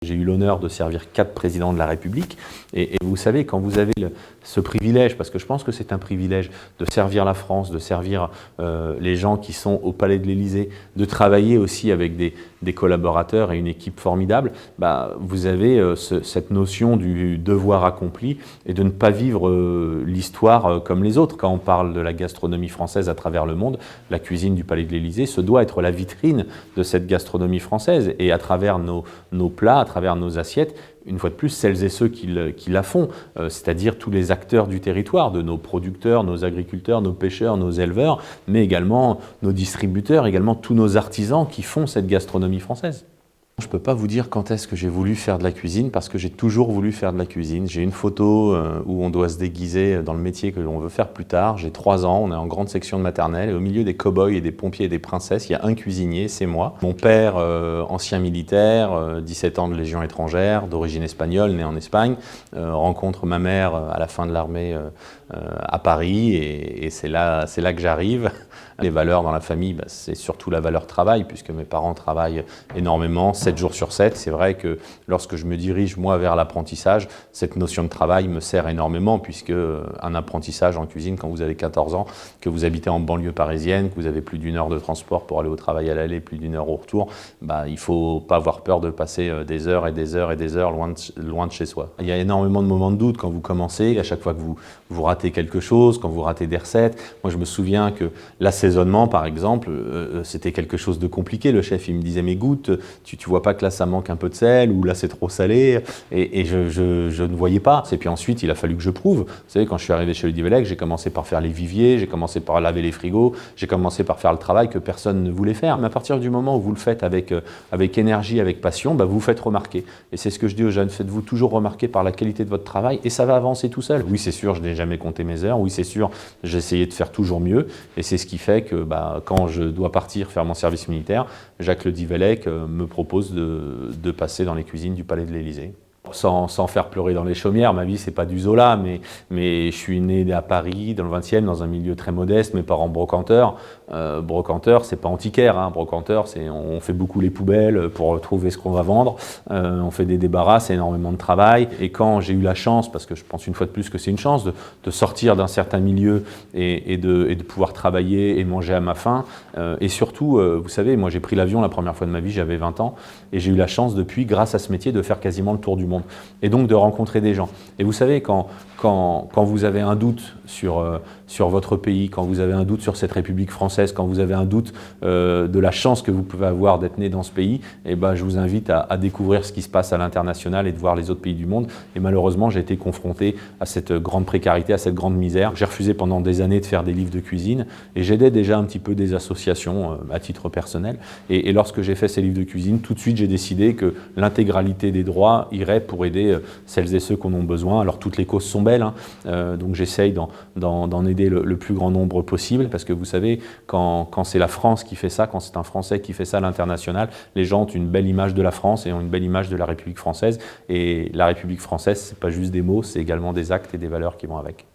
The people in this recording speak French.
J'ai eu l'honneur de servir 4 présidents de la République et vous savez, quand vous avez ce privilège, parce que je pense que c'est un privilège de servir la France, de servir les gens qui sont au Palais de l'Élysée, de travailler aussi avec des collaborateurs et une équipe formidable, vous avez cette notion du devoir accompli et de ne pas vivre l'histoire comme les autres. Quand on parle de la gastronomie française à travers le monde, la cuisine du Palais de l'Élysée se doit être la vitrine de cette gastronomie française et à travers nos plats, à travers nos assiettes, une fois de plus, celles et ceux qui la font, c'est-à-dire tous les acteurs du territoire, de nos producteurs, nos agriculteurs, nos pêcheurs, nos éleveurs, mais également nos distributeurs, également tous nos artisans qui font cette gastronomie française. Je ne peux pas vous dire quand est-ce que j'ai voulu faire de la cuisine parce que j'ai toujours voulu faire de la cuisine. J'ai une photo où on doit se déguiser dans le métier que l'on veut faire plus tard. J'ai 3 ans, on est en grande section de maternelle et au milieu des cow-boys et des pompiers et des princesses, il y a un cuisinier, c'est moi. Mon père, ancien militaire, 17 ans de Légion étrangère, d'origine espagnole, né en Espagne, rencontre ma mère à la fin de l'armée à Paris et c'est là que j'arrive. Les valeurs dans la famille, c'est surtout la valeur travail puisque mes parents travaillent énormément, 7 jours sur 7. C'est vrai que lorsque je me dirige moi vers l'apprentissage, cette notion de travail me sert énormément puisque un apprentissage en cuisine quand vous avez 14 ans, que vous habitez en banlieue parisienne, que vous avez plus d'1 heure de transport pour aller au travail à l'aller, plus d'1 heure au retour, il ne faut pas avoir peur de passer des heures et des heures et des heures loin de chez soi. Il y a énormément de moments de doute quand vous commencez, à chaque fois que vous ratez quelque chose, quand vous ratez des recettes. Moi je me souviens que l'assaisonnement par exemple, c'était quelque chose de compliqué. Le chef il me disait mais goûte, tu vois pas que là ça manque un peu de sel ou là c'est trop salé et je ne voyais pas. Et puis ensuite il a fallu que je prouve. Vous savez quand je suis arrivé chez le Divelec, j'ai commencé par faire les viviers, j'ai commencé par laver les frigos, j'ai commencé par faire le travail que personne ne voulait faire. Mais à partir du moment où vous le faites avec énergie, avec passion, vous vous faites remarquer. Et c'est ce que je dis aux jeunes, faites-vous toujours remarquer par la qualité de votre travail et ça va avancer tout seul. Oui c'est sûr, je n'ai jamais compté mes heures, oui c'est sûr, j'ai essayé de faire toujours mieux et c'est ce qui fait que quand je dois partir faire mon service militaire, Jacques Le Divelec me propose de passer dans les cuisines du Palais de l'Élysée. Sans faire pleurer dans les chaumières, ma vie c'est pas du Zola, mais je suis né à Paris, dans le 20e, dans un milieu très modeste, mes parents brocanteurs. Brocanteur, c'est pas antiquaire, hein. Brocanteur, on fait beaucoup les poubelles pour trouver ce qu'on va vendre, on fait des débarras, c'est énormément de travail. Et quand j'ai eu la chance, parce que je pense une fois de plus que c'est une chance, de sortir d'un certain milieu et de pouvoir travailler et manger à ma faim, et surtout, vous savez, moi j'ai pris l'avion la première fois de ma vie, j'avais 20 ans, et j'ai eu la chance depuis, grâce à ce métier, de faire quasiment le tour du monde. Et donc de rencontrer des gens. Et vous savez, quand vous avez un doute sur votre pays, quand vous avez un doute sur cette République française, quand vous avez un doute de la chance que vous pouvez avoir d'être né dans ce pays, je vous invite à découvrir ce qui se passe à l'international et de voir les autres pays du monde. Et malheureusement, j'ai été confronté à cette grande précarité, à cette grande misère. J'ai refusé pendant des années de faire des livres de cuisine et j'aidais déjà un petit peu des associations à titre personnel. Et lorsque j'ai fait ces livres de cuisine, tout de suite, j'ai décidé que l'intégralité des droits irait pour aider celles et ceux qui en ont besoin. Alors toutes les causes sont belles, hein, donc j'essaye d'en aider le plus grand nombre possible parce que vous savez, quand c'est la France qui fait ça, quand c'est un Français qui fait ça à l'international, les gens ont une belle image de la France et ont une belle image de la République française. Et la République française, c'est pas juste des mots, c'est également des actes et des valeurs qui vont avec.